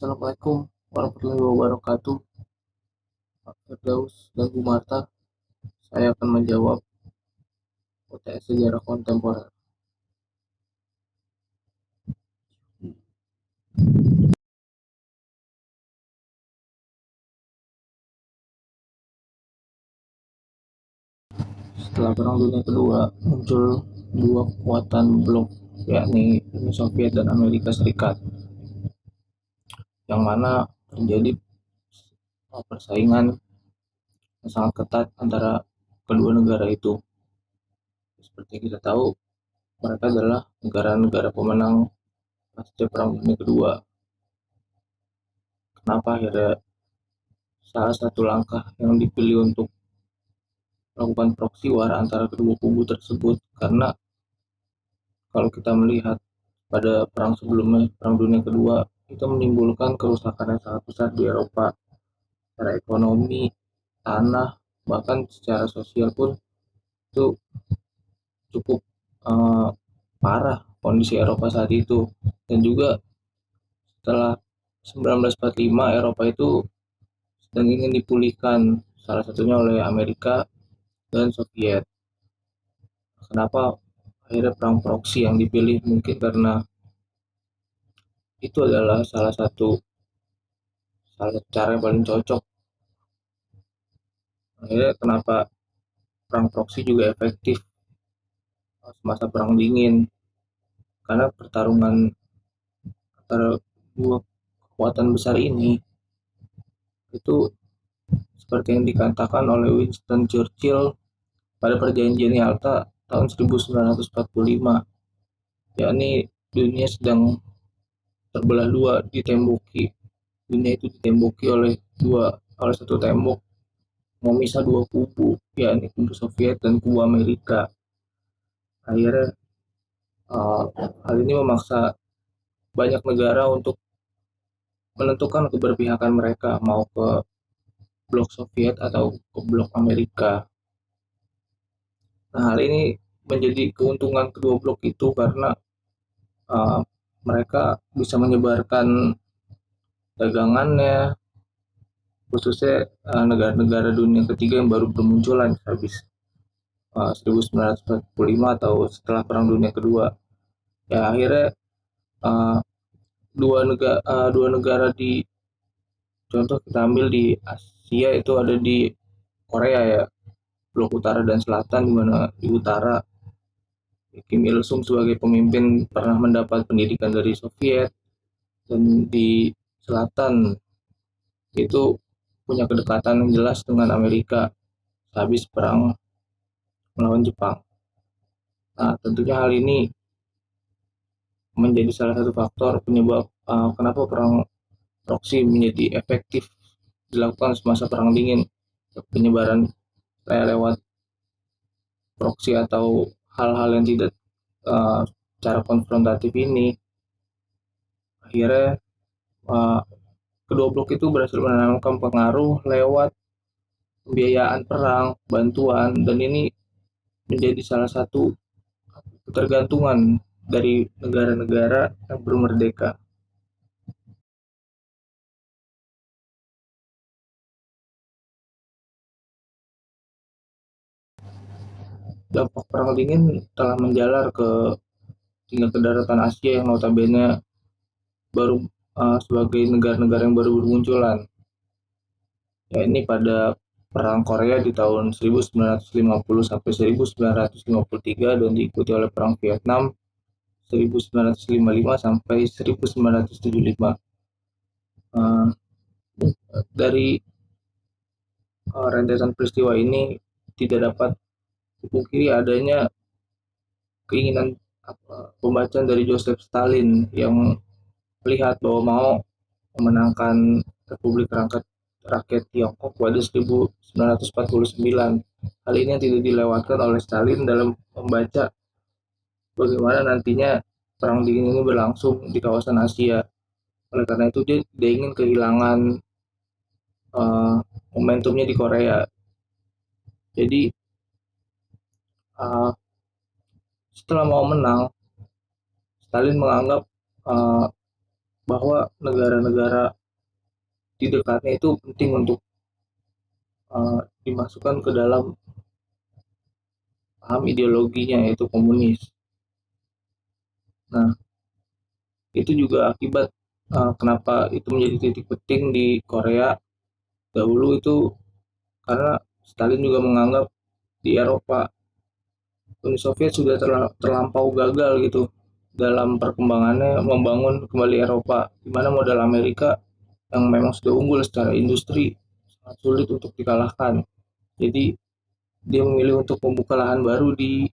Assalamualaikum warahmatullahi wabarakatuh. Pak Firdaus dan Bu Marta. Saya akan menjawab UTS Sejarah Kontemporer. Setelah Perang Dunia Kedua, muncul dua kekuatan blok, yakni Uni Soviet dan Amerika Serikat, yang mana terjadi persaingan yang sangat ketat antara kedua negara itu. Seperti kita tahu, mereka adalah negara-negara pemenang pasca Perang Dunia Kedua. Kenapa akhirnya salah satu langkah yang dipilih untuk melakukan proxy war antara kedua kubu tersebut, karena kalau kita melihat pada perang sebelumnya, Perang Dunia Kedua, itu menimbulkan kerusakan yang sangat besar di Eropa, secara ekonomi, tanah, bahkan secara sosial pun itu cukup uh, parah kondisi Eropa saat itu. Dan juga setelah 1945, Eropa itu sedang ingin dipulihkan, salah satunya oleh Amerika dan Soviet. Kenapa akhirnya perang proksi yang dipilih? Mungkin karena itu adalah salah satu cara yang paling cocok. Akhirnya kenapa perang proksi juga efektif semasa perang dingin, karena pertarungan antara dua kekuatan besar ini itu seperti yang dikatakan oleh Winston Churchill pada perjanjian Yalta tahun 1945, yakni dunia sedang terbelah dua, dunia itu ditemboki oleh satu tembok memisah dua kubu, yakni kubu Soviet dan kubu Amerika. Akhirnya uh, hal ini memaksa banyak negara untuk menentukan keberpihakan mereka, mau ke blok Soviet atau ke blok Amerika. Nah, hal ini menjadi keuntungan kedua blok itu karena uh, mereka bisa menyebarkan dagangannya, khususnya negara-negara dunia ketiga yang baru bermunculan habis 1945 atau setelah Perang Dunia Kedua. Ya akhirnya uh, dua negara di contoh kita ambil di Asia itu ada di Korea ya, blok utara dan selatan, di mana di utara Kim Il Sung sebagai pemimpin pernah mendapat pendidikan dari Soviet, dan di selatan itu punya kedekatan yang jelas dengan Amerika habis perang melawan Jepang. Nah, tentunya hal ini menjadi salah satu faktor penyebab kenapa perang proksi menjadi efektif dilakukan semasa perang dingin. Penyebaran lewat proksi atau hal-hal yang tidak cara konfrontatif ini, akhirnya uh, kedua blok itu berhasil menanamkan pengaruh lewat pembiayaan perang, bantuan, dan ini menjadi salah satu ketergantungan dari negara-negara yang belum merdeka. Dampak perang dingin telah menjalar hingga ke daratan Asia yang notabene baru sebagai negara-negara yang baru bermunculan. Ya, ini pada Perang Korea di tahun 1950 sampai 1953, dan diikuti oleh Perang Vietnam 1955 sampai 1975. Uh, dari rentetan peristiwa ini tidak dapat dipungkiri adanya keinginan pembacaan dari Joseph Stalin yang melihat bahwa mau memenangkan Republik Rakyat Tiongkok pada 1949. Hal ini yang tidak dilewatkan oleh Stalin dalam membaca bagaimana nantinya perang dingin ini berlangsung di kawasan Asia. Oleh karena itu dia tidak ingin kehilangan uh, momentumnya di Korea. Jadi uh, setelah mau menang, Stalin menganggap uh, bahwa negara-negara di dekatnya itu penting untuk dimasukkan ke dalam paham ideologinya yaitu komunis. Nah, itu juga akibat kenapa itu menjadi titik penting di Korea dahulu itu karena Stalin juga menganggap di Eropa Uni Soviet sudah terlampau gagal gitu dalam perkembangannya membangun kembali Eropa, di mana modal Amerika yang memang sudah unggul secara industri sangat sulit untuk dikalahkan. Jadi dia memilih untuk membuka lahan baru di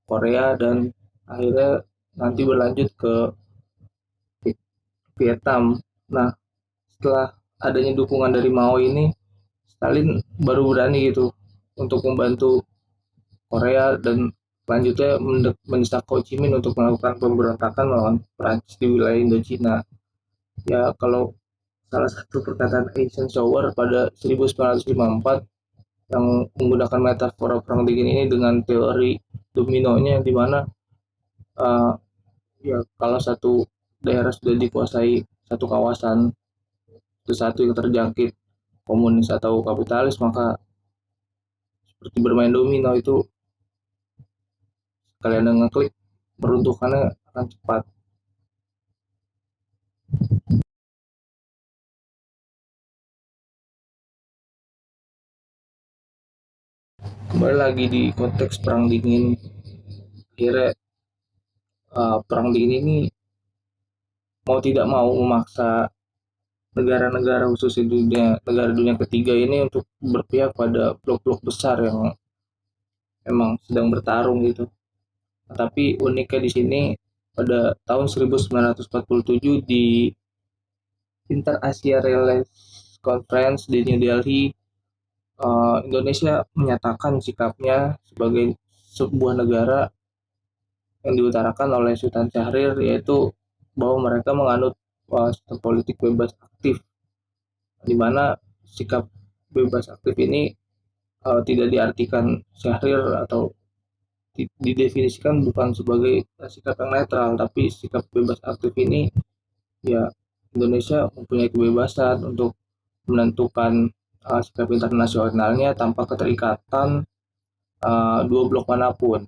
Korea dan akhirnya nanti berlanjut ke Vietnam. Nah, setelah adanya dukungan dari Mao ini, Stalin baru berani gitu untuk membantu Korea dan selanjutnya mendesak Ho Chi Minh untuk melakukan pemberontakan melawan Prancis di wilayah Indochina. Ya, kalau salah satu perkataan Eisenhower pada 1954 yang menggunakan metafora perang dingin ini dengan teori dominonya di mana uh, ya kalau satu daerah sudah dikuasai satu kawasan itu satu yang terjangkit komunis atau kapitalis maka seperti bermain domino itu kalian ngeklik peruntukannya akan cepat. Kembali lagi di konteks perang dingin, akhirnya perang dingin ini mau tidak mau memaksa negara-negara khusus di dunia negara dunia ketiga ini untuk berpihak pada blok-blok besar yang emang sedang bertarung gitu. Tapi uniknya di sini pada tahun 1947 di Inter-Asia Relations Conference di New Delhi, Indonesia menyatakan sikapnya sebagai sebuah negara yang diutarakan oleh Sultan Syahrir yaitu bahwa mereka menganut sistem politik bebas aktif, di mana sikap bebas aktif ini tidak diartikan Syahrir atau didefinisikan bukan sebagai sikap yang netral, tapi sikap bebas aktif ini ya Indonesia mempunyai kebebasan untuk menentukan sikap internasionalnya tanpa keterikatan dua blok manapun.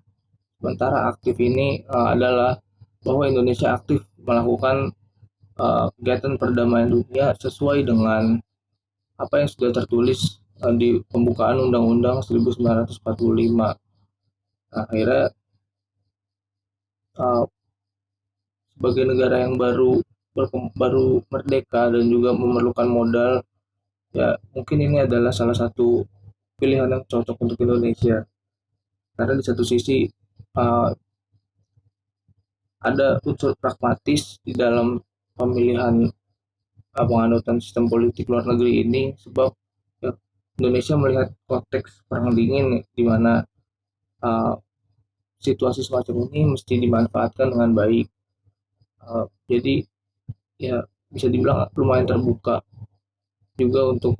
Sementara aktif ini adalah bahwa Indonesia aktif melakukan kegiatan perdamaian dunia sesuai dengan apa yang sudah tertulis di pembukaan Undang-Undang 1945. Nah, akhirnya uh, sebagai negara yang baru merdeka dan juga memerlukan modal, ya mungkin ini adalah salah satu pilihan yang cocok untuk Indonesia. Karena di satu sisi uh, ada unsur pragmatis di dalam pemilihan penganutan sistem politik luar negeri ini sebab ya, Indonesia melihat konteks perang dingin di mana uh, situasi semacam ini mesti dimanfaatkan dengan baik. Jadi ya bisa dibilang lumayan terbuka juga untuk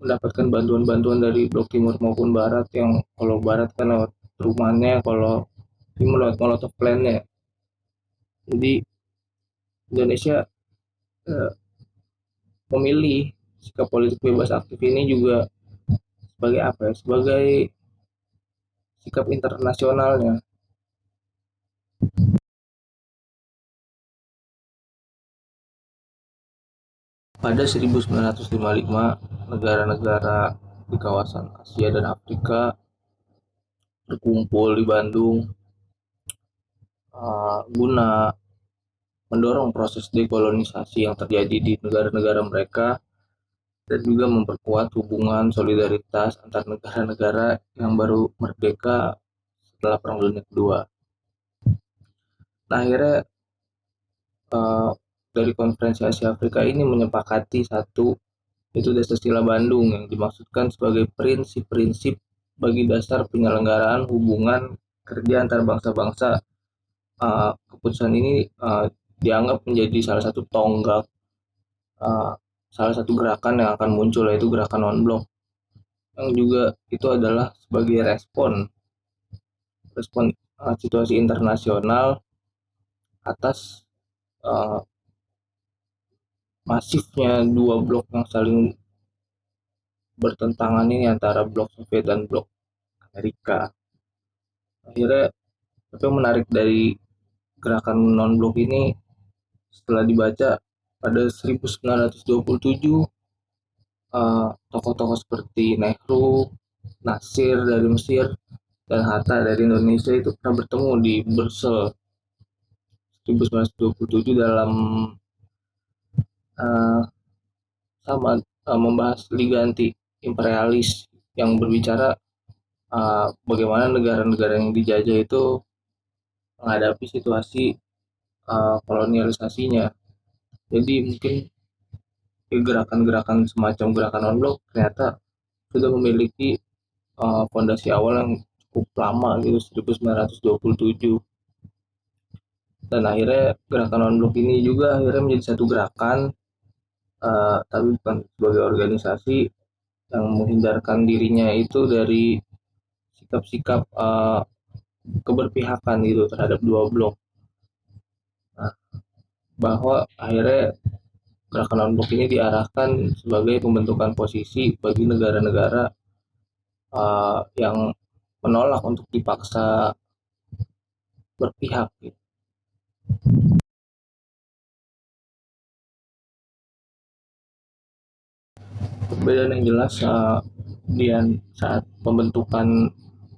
mendapatkan bantuan-bantuan dari blok timur maupun barat yang kalau barat kan lewat rumahnya, kalau timur lewat Molotov plan-nya. Jadi Indonesia uh, memilih sikap politik bebas aktif ini juga sebagai apa ya? Sebagai sikap internasionalnya. Pada 1955, negara-negara di kawasan Asia dan Afrika berkumpul di Bandung guna mendorong proses dekolonisasi yang terjadi di negara-negara mereka dan juga memperkuat hubungan solidaritas antar negara-negara yang baru merdeka setelah Perang Dunia Kedua. Nah, akhirnya uh, dari konferensi Asia Afrika ini menyepakati satu itu dasar sila Bandung yang dimaksudkan sebagai prinsip-prinsip bagi dasar penyelenggaraan hubungan kerja antar bangsa-bangsa. Keputusan ini dianggap menjadi salah satu tonggak uh, salah satu gerakan yang akan muncul yaitu gerakan non blok yang juga itu adalah sebagai respon situasi internasional atas uh, masifnya dua blok yang saling bertentangan ini antara blok Soviet dan blok Amerika. Akhirnya, tapi yang menarik dari gerakan non blok ini setelah dibaca pada 1927 tokoh-tokoh seperti Nehru, Nasir dari Mesir, dan Hatta dari Indonesia itu pernah bertemu di Brussels 1927 dalam uh, sama membahas Liga Anti Imperialis yang berbicara bagaimana negara-negara yang dijajah itu menghadapi situasi kolonialisasinya. Jadi mungkin gerakan-gerakan semacam gerakan non-blok ternyata sudah memiliki fondasi awal yang cukup lama gitu 1927, dan akhirnya gerakan non-blok ini juga akhirnya menjadi satu gerakan tapi bukan sebagai organisasi yang menghindarkan dirinya itu dari sikap-sikap keberpihakan gitu terhadap dua blok. Nah, bahwa akhirnya gerakan non-blok ini diarahkan sebagai pembentukan posisi bagi negara-negara yang menolak untuk dipaksa berpihak gitu. Perbedaan yang jelas di saat pembentukan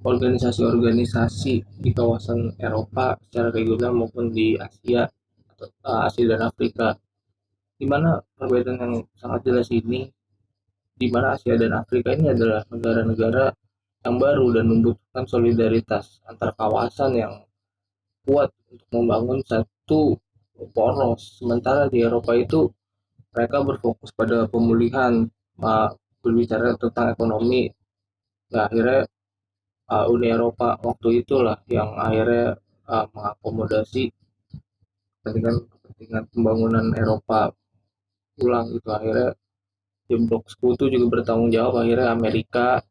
organisasi-organisasi di kawasan Eropa secara regional maupun di Asia atau Asia dan Afrika, di mana perbedaan yang sangat jelas ini, di mana Asia dan Afrika ini adalah negara-negara yang baru dan membutuhkan solidaritas antar kawasan yang kuat untuk membangun satu poros. Sementara di Eropa itu mereka berfokus pada pemulihan, berbicara tentang ekonomi. Nah, akhirnya Uni Eropa waktu itulah yang akhirnya mengakomodasi kepentingan pembangunan Eropa ulang gitu. Akhirnya di blok sekutu juga bertanggung jawab, akhirnya Amerika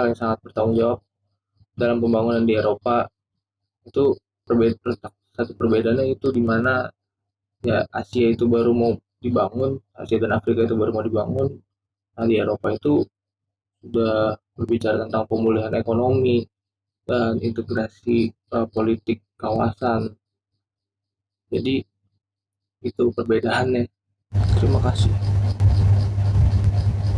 yang sangat bertanggung jawab dalam pembangunan di Eropa. Itu satu perbedaannya itu di mana ya Asia itu baru mau dibangun, Asia dan Afrika itu baru mau dibangun. Nah, di Eropa itu sudah berbicara tentang pemulihan ekonomi dan integrasi politik kawasan. Jadi itu perbedaannya. Terima kasih.